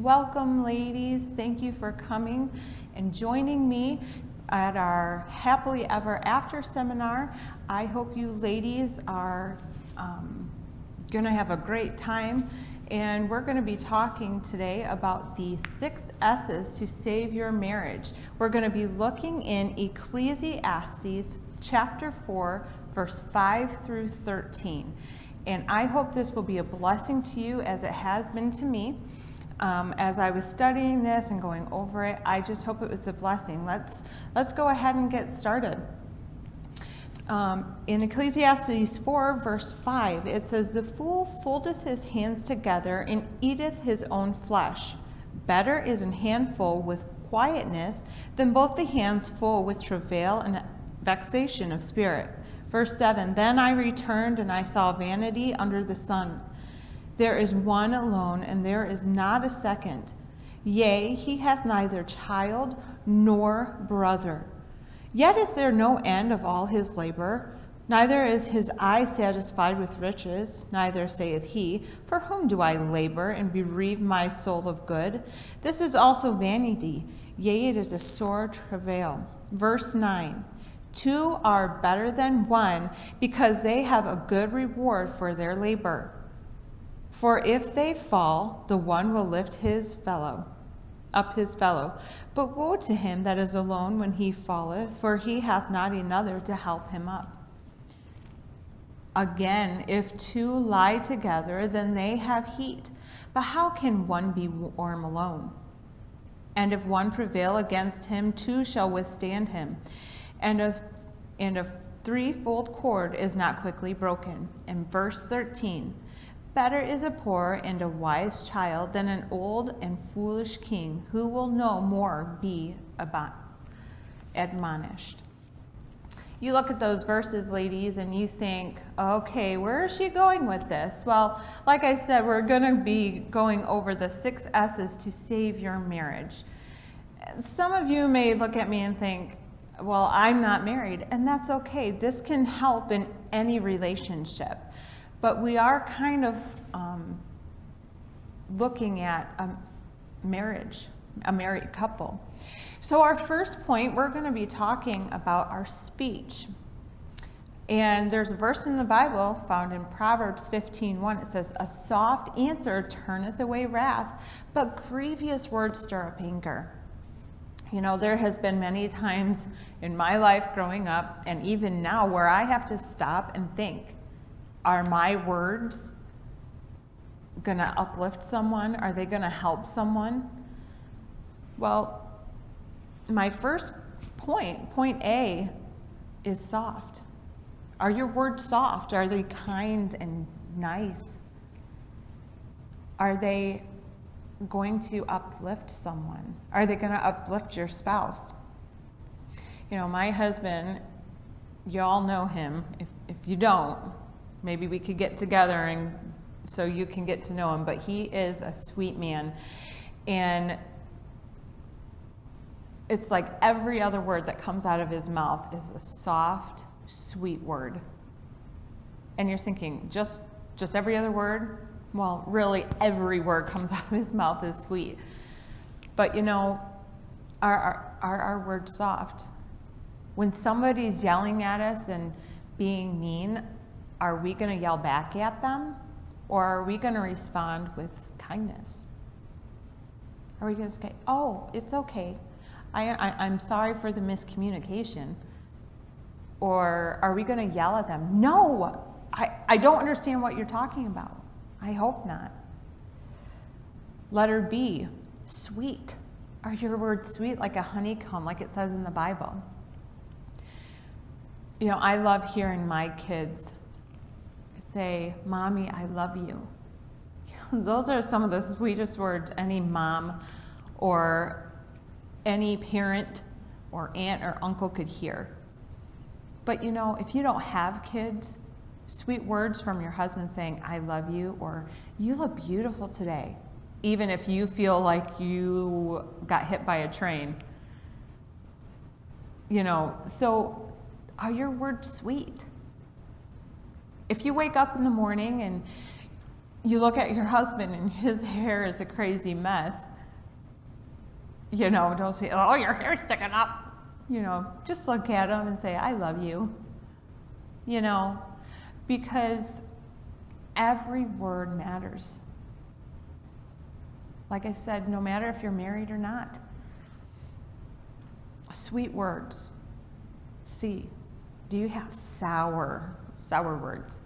Welcome, ladies. Thank you for coming and joining me at our Happily Ever After seminar. I hope you ladies are going to have a great time. And we're going to be talking today about the 6 S's to save your marriage. We're going to be looking in Ecclesiastes chapter 4, verse 5 through 13. And I hope this will be a blessing to you as it has been to me. As I was studying this and going over it, I just hope it was a blessing. Let's go ahead and get started. In Ecclesiastes 4, verse 5, it says, "The fool foldeth his hands together and eateth his own flesh. Better is an handful with quietness than both the hands full with travail and vexation of spirit." Verse 7, "Then I returned and I saw vanity under the sun. There is one alone, and there is not a second. Yea, he hath neither child nor brother. Yet is there no end of all his labor. Neither is his eye satisfied with riches. Neither saith he, For whom do I labor and bereave my soul of good? This is also vanity. Yea, it is a sore travail." Verse 9, "Two are better than one, because they have a good reward for their labor. For if they fall, the one will lift up his fellow. But woe to him that is alone when he falleth, for he hath not another to help him up. Again, if two lie together, then they have heat. But how can one be warm alone? And if one prevail against him, two shall withstand him. And a threefold cord is not quickly broken." And verse 13, "Better is a poor and a wise child than an old and foolish king, who will no more be admonished." You look at those verses, ladies, and you think, okay, where is she going with this? Well, like I said, we're going to be going over the 6 S's to save your marriage. Some of you may look at me and think, well, I'm not married, and that's okay. This can help in any relationship. But we are kind of looking at a married couple. So our first point, we're going to be talking about our speech. And there's a verse in the Bible found in Proverbs 15:1. It says, "A soft answer turneth away wrath, but grievous words stir up anger." You know, there has been many times in my life growing up, and even now, where I have to stop and think, are my words going to uplift someone? Are they going to help someone? Well, my first point A, is soft. Are your words soft? Are they kind and nice? Are they going to uplift someone? Are they going to uplift your spouse? You know, my husband, y'all know him. If you don't, maybe we could get together and so you can get to know him, but he is a sweet man. And it's like every other word that comes out of his mouth is a soft, sweet word. And you're thinking, just every other word? Well, really, every word comes out of his mouth is sweet. But you know, are our words soft? When somebody's yelling at us and being mean, are we going to yell back at them? Or are we going to respond with kindness? Are we going to say, "Oh, it's okay. I'm sorry for the miscommunication"? Or are we going to yell at them? "No, I don't understand what you're talking about." I hope not. Letter B, sweet. Are your words sweet like a honeycomb, like it says in the Bible? You know, I love hearing my kids say, "Mommy, I love you." Those are some of the sweetest words any mom or any parent or aunt or uncle could hear. But you know, if you don't have kids, sweet words from your husband saying, "I love you," or "You look beautiful today," even if you feel like you got hit by a train. You know, so are your words sweet? If you wake up in the morning and you look at your husband and his hair is a crazy mess. Don't say, oh, your hair's sticking up. Just look at him and say, I love you. Because every word matters. Like I said, no matter if you're married or not. Sweet words. C, do you have sour words?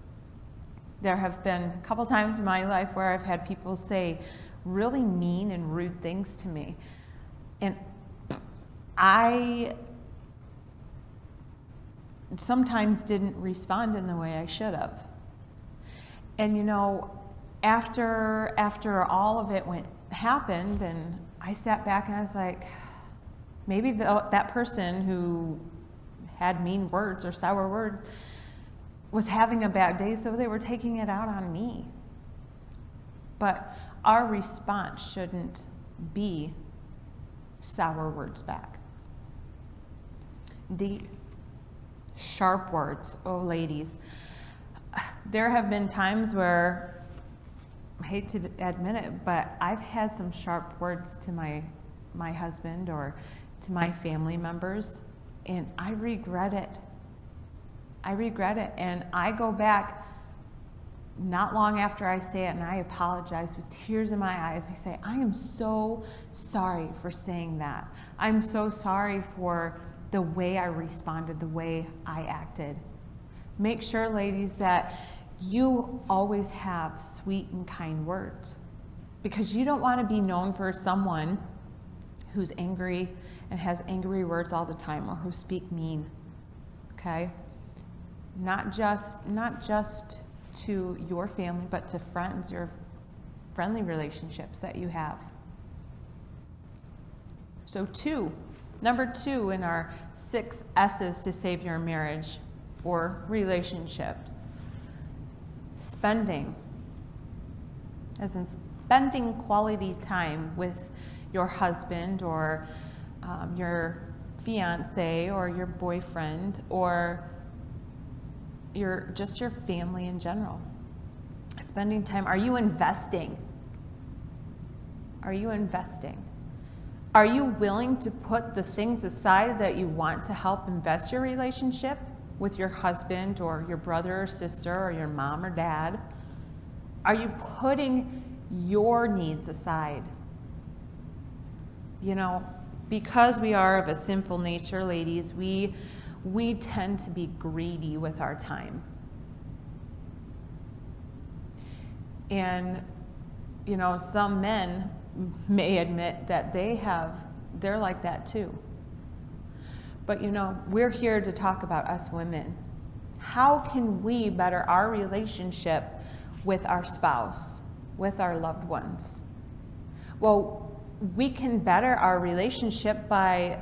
There have been a couple times in my life where I've had people say really mean and rude things to me. And I sometimes didn't respond in the way I should have. And after all of it happened, and I sat back and I was like, maybe that person who had mean words or sour words was having a bad day, so they were taking it out on me. But our response shouldn't be sour words back. D, sharp words. Oh, ladies. There have been times where, I hate to admit it, but I've had some sharp words to my husband or to my family members, and I regret it. And I go back not long after I say it, and I apologize with tears in my eyes. I say, I am so sorry for saying that. I'm so sorry for the way I responded, the way I acted. Make sure, ladies, that you always have sweet and kind words, because you don't want to be known for someone who's angry and has angry words all the time, or who speak mean. Okay? Not just to your family, but to friends, your friendly relationships that you have. So number 2 in our 6 S's to save your marriage or relationships. Spending. As in spending quality time with your husband or your fiance or your boyfriend or your family in general. Spending time. Are you investing? Are you investing? Are you willing to put the things aside that you want to help invest your relationship with your husband or your brother or sister or your mom or dad? Are you putting your needs aside? Because we are of a sinful nature, ladies, we tend to be greedy with our time. And, some men may admit that they're like that too. But, we're here to talk about us women. How can we better our relationship with our spouse, with our loved ones? Well, we can better our relationship by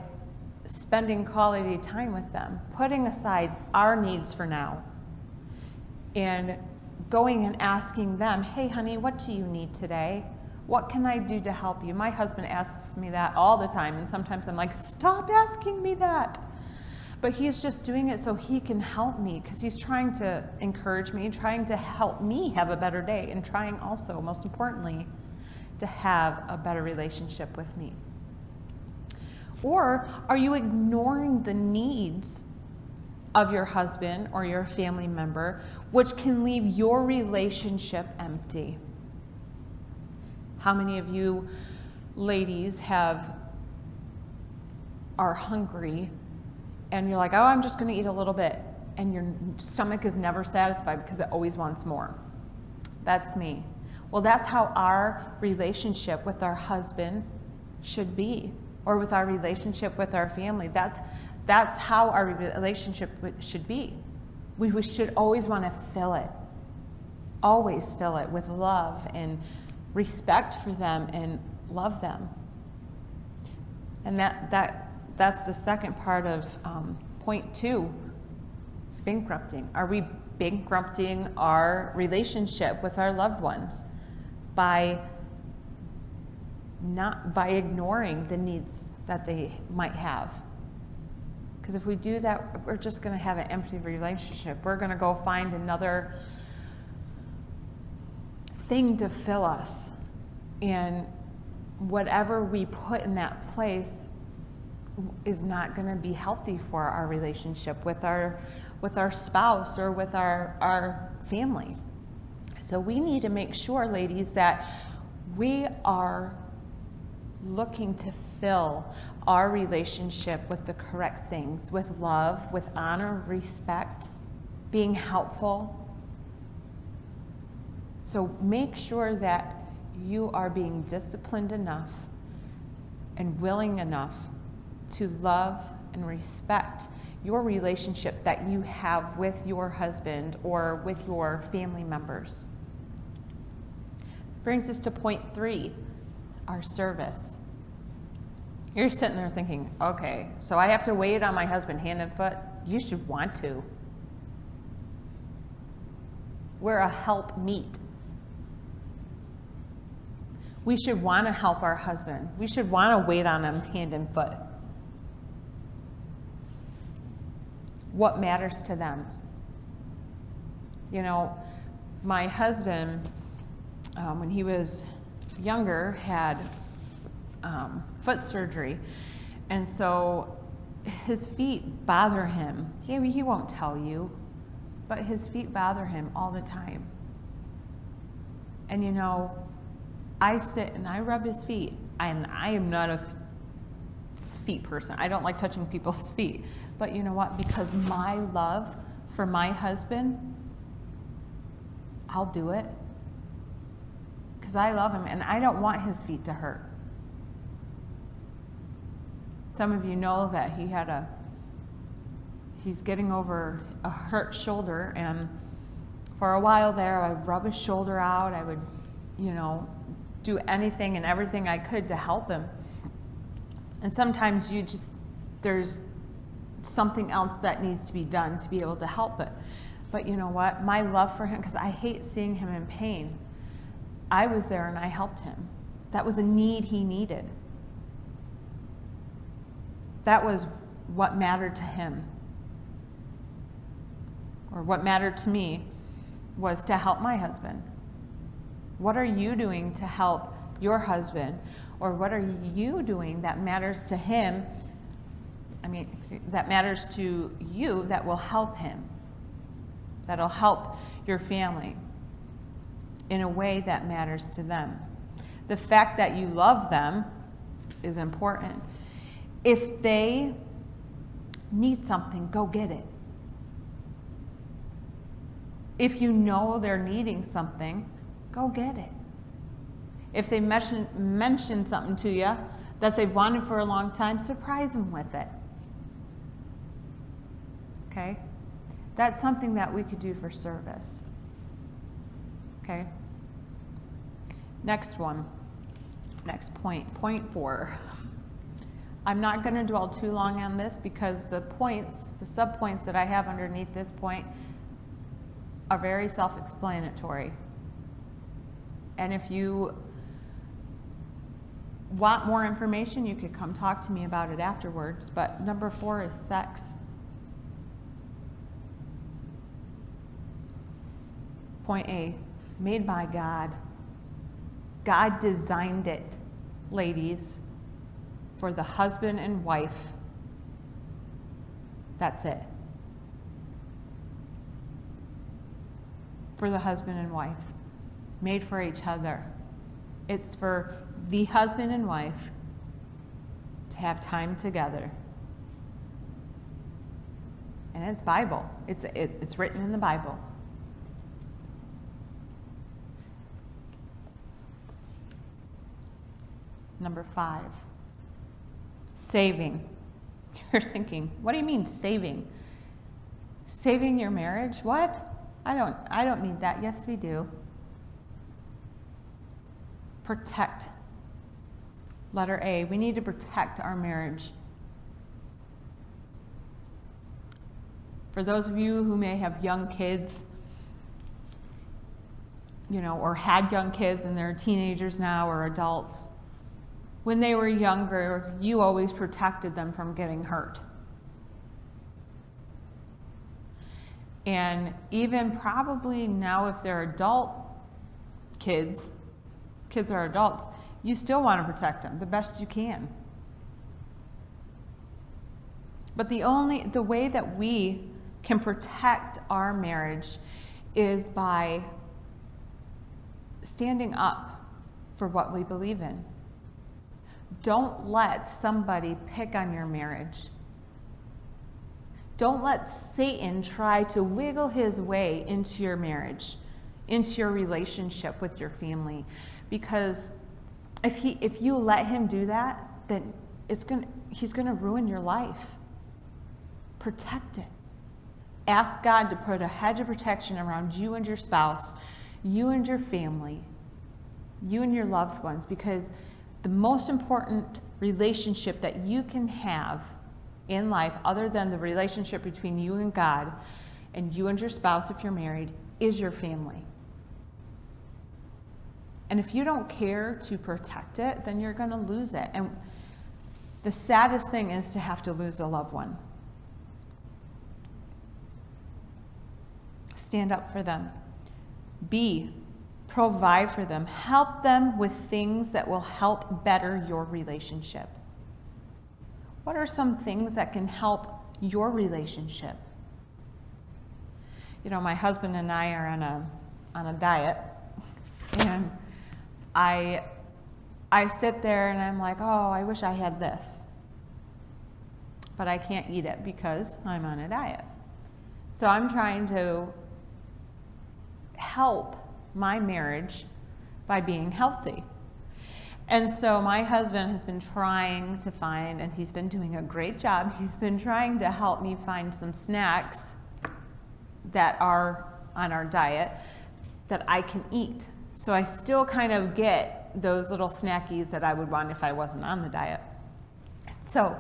spending quality time with them, putting aside our needs for now, and going and asking them, hey, honey, what do you need today? What can I do to help you? My husband asks me that all the time, and sometimes I'm like, stop asking me that. But he's just doing it so he can help me, because he's trying to encourage me, trying to help me have a better day, and trying also, most importantly, to have a better relationship with me. Or are you ignoring the needs of your husband or your family member, which can leave your relationship empty? How many of you ladies are hungry and you're like, oh, I'm just going to eat a little bit, and your stomach is never satisfied because it always wants more? That's me. Well, that's how our relationship with our husband should be, or with our relationship with our family. That's how our relationship should be. We should always want to fill it with love and respect for them and love them. And that's the second part of point 2, bankrupting. Are we bankrupting our relationship with our loved ones by ignoring the needs that they might have? Because if we do that, we're just going to have an empty relationship. We're going to go find another thing to fill us. And whatever we put in that place is not going to be healthy for our relationship with our spouse or with our family. So we need to make sure, ladies, that we are looking to fill our relationship with the correct things, with love, with honor, respect, being helpful. So make sure that you are being disciplined enough and willing enough to love and respect your relationship that you have with your husband or with your family members. Brings us to point 3, our service. You're sitting there thinking, okay, so I have to wait on my husband hand and foot? You should want to. We're a help meet. We should want to help our husband. We should want to wait on him hand and foot. What matters to them? You know, my husband, when he was younger, had foot surgery. And so his feet bother him. He won't tell you, but his feet bother him all the time. And you know, I sit and I rub his feet, and I am not a feet person. I don't like touching people's feet. But you know what? Because my love for my husband, I'll do it. Because I love him and I don't want his feet to hurt. Some of you know that he's getting over a hurt shoulder, and for a while there, I'd rub his shoulder out. I would, do anything and everything I could to help him. And sometimes there's something else that needs to be done to be able to help it. But you know what? My love for him, because I hate seeing him in pain, I was there and I helped him. That was a need he needed. That was what mattered to him. Or what mattered to me was to help my husband. What are you doing to help your husband? Or what are you doing that matters to him? That matters to you, that will help him, that'll help your family in a way that matters to them. The fact that you love them is important. If they need something, go get it. If you know they're needing something, go get it. If they mention something to you that they've wanted for a long time, surprise them with it. Okay? That's something that we could do for service. Okay? Next point, point 4. I'm not going to dwell too long on this because the subpoints that I have underneath this point are very self-explanatory. And if you want more information, you could come talk to me about it afterwards. But number 4 is sex. Point A, made by God. God designed it, ladies, for the husband and wife. That's it. For the husband and wife. Made for each other. It's for the husband and wife to have time together. And it's Bible. It's written in the Bible. Number 5, saving. You're thinking, what do you mean saving? Saving your marriage? What? I don't need that. Yes, we do. Protect. Letter A, we need to protect our marriage. For those of you who may have young kids, or had young kids and they're teenagers now or adults, when they were younger, you always protected them from getting hurt. And even probably now if they're adult kids are adults, you still want to protect them the best you can. But the way that we can protect our marriage is by standing up for what we believe in. Don't let somebody pick on your marriage. Don't let Satan try to wiggle his way into your marriage, into your relationship with your family. Because if you let him do that, then he's going to ruin your life. Protect it. Ask God to put a hedge of protection around you and your spouse, you and your family, you and your loved ones, because the most important relationship that you can have in life, other than the relationship between you and God and you and your spouse if you're married, is your family. And if you don't care to protect it, then you're going to lose it. And the saddest thing is to have to lose a loved one. Stand up for them. B, provide for them. Help them with things that will help better your relationship. What are some things that can help your relationship? You know, my husband and I are on a diet, and I sit there and I'm like, oh, I wish I had this, but I can't eat it because I'm on a diet. So I'm trying to help my marriage by being healthy. And so my husband has been trying to find, and he's been doing a great job, he's been trying to help me find some snacks that are on our diet that I can eat. So I still kind of get those little snackies that I would want if I wasn't on the diet. So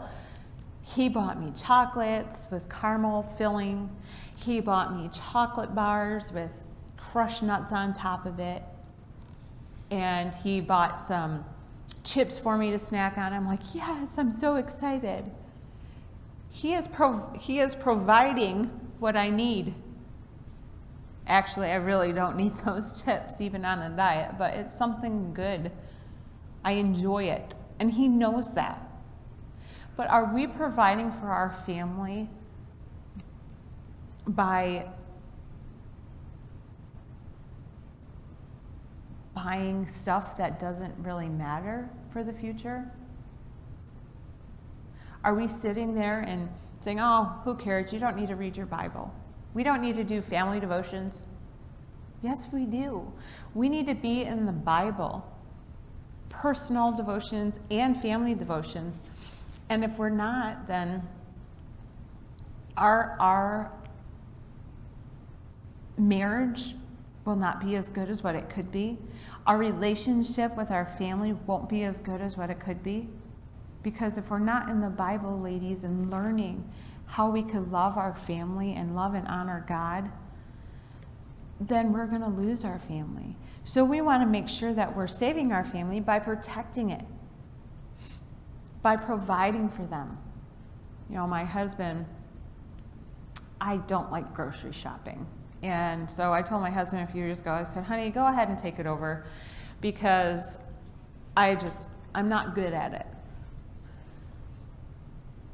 he bought me chocolates with caramel filling. He bought me chocolate bars with crushed nuts on top of it. And he bought some chips for me to snack on. I'm like, yes, I'm so excited. He is providing what I need. Actually, I really don't need those chips, even on a diet, but it's something good. I enjoy it, and he knows that. But are we providing for our family by buying stuff that doesn't really matter for the future? Are we sitting there and saying, oh, who cares? You don't need to read your Bible. We don't need to do family devotions. Yes, we do. We need to be in the Bible, personal devotions and family devotions. And if we're not, then our marriage will not be as good as what it could be. Our relationship with our family won't be as good as what it could be. Because if we're not in the Bible, ladies, and learning how we could love our family and love and honor God, then we're going to lose our family. So we want to make sure that we're saving our family by protecting it, by providing for them. You know, my husband, I don't like grocery shopping. And so I told my husband a few years ago, I said, honey, go ahead and take it over because I'm not good at it.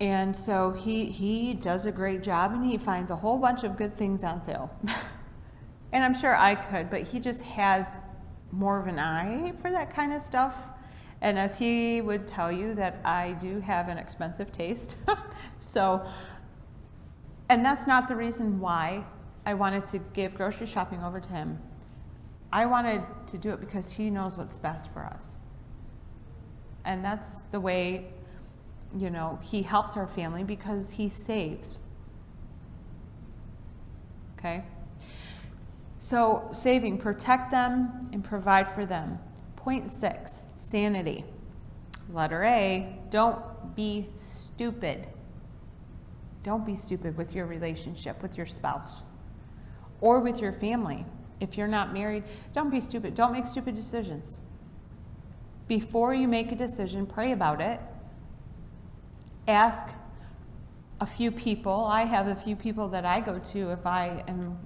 And so he does a great job, and he finds a whole bunch of good things on sale. And I'm sure I could, but he just has more of an eye for that kind of stuff. And as he would tell you, that I do have an expensive taste. And that's not the reason why I wanted to give grocery shopping over to him. I wanted to do it because he knows what's best for us. And that's the way, you know, he helps our family, because he saves. Okay? So saving, protect them and provide for them. Point 6, sanity. Letter A, don't be stupid. Don't be stupid with your relationship with your spouse or with your family. If you're not married, don't be stupid. Don't make stupid decisions. Before you make a decision, pray about it. Ask a few people. I have a few people that I go to if I am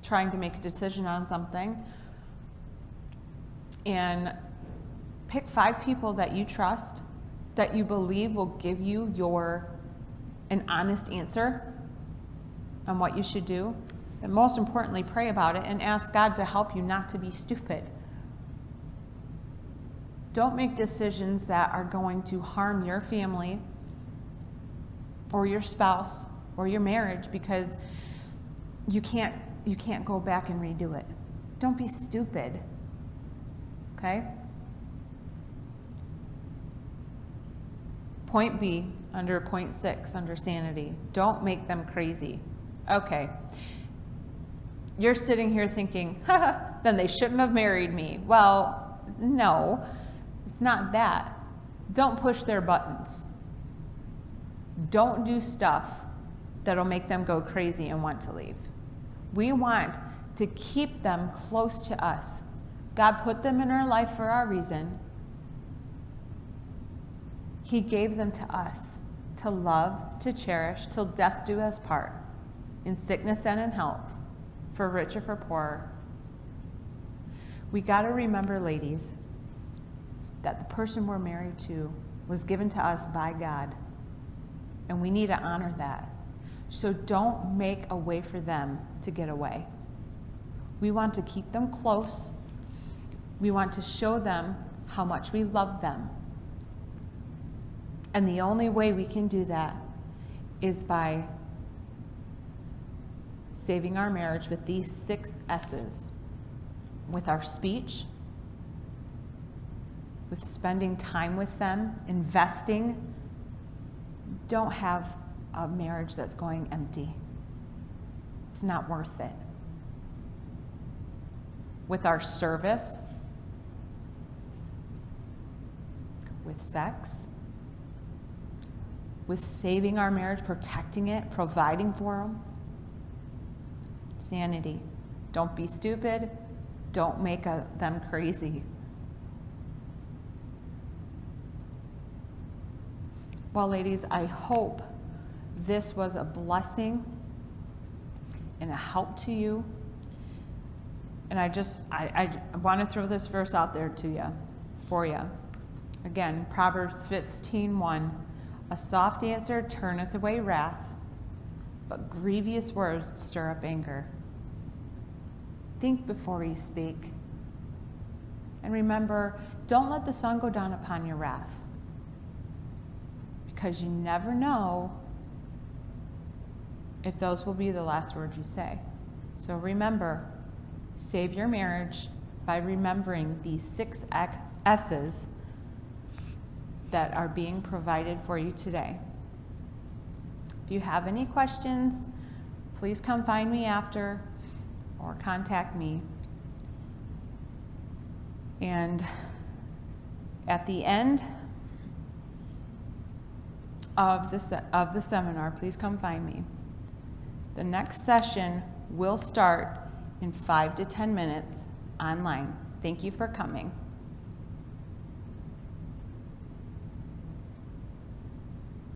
trying to make a decision on something. and pick 5 people that you trust, that you believe will give you an honest answer on what you should do. And most importantly, pray about it and ask God to help you not to be stupid. Don't make decisions that are going to harm your family or your spouse or your marriage because you can't go back and redo it. Don't be stupid. Okay? Point B, under point 6, under sanity. Don't make them crazy. Okay. You're sitting here thinking, then they shouldn't have married me. Well, no, it's not that. Don't push their buttons. Don't do stuff that'll make them go crazy and want to leave. We want to keep them close to us. God put them in our life for our reason. He gave them to us to love, to cherish, till death do us part, in sickness and in health, for rich or for poor. We got to remember, ladies, that the person we're married to was given to us by God, and we need to honor that. So don't make a way for them to get away. We want to keep them close. We want to show them how much we love them. And the only way we can do that is by saving our marriage with these 6 S's. With our speech, with spending time with them, investing. Don't have a marriage that's going empty. It's not worth it. With our service, with sex, with saving our marriage, protecting it, providing for them. Sanity. Don't be stupid. Don't make them crazy. Well, ladies, I hope this was a blessing and a help to you. And I want to throw this verse out there for you. Again, Proverbs 15:1. A soft answer turneth away wrath, but grievous words stir up anger. Think before you speak. And remember, don't let the sun go down upon your wrath, because you never know if those will be the last words you say. So remember, save your marriage by remembering these 6 S's that are being provided for you today. If you have any questions, please come find me after or contact me. And at the end of the seminar, please come find me. The next session will start in 5 to 10 minutes online. Thank you for coming.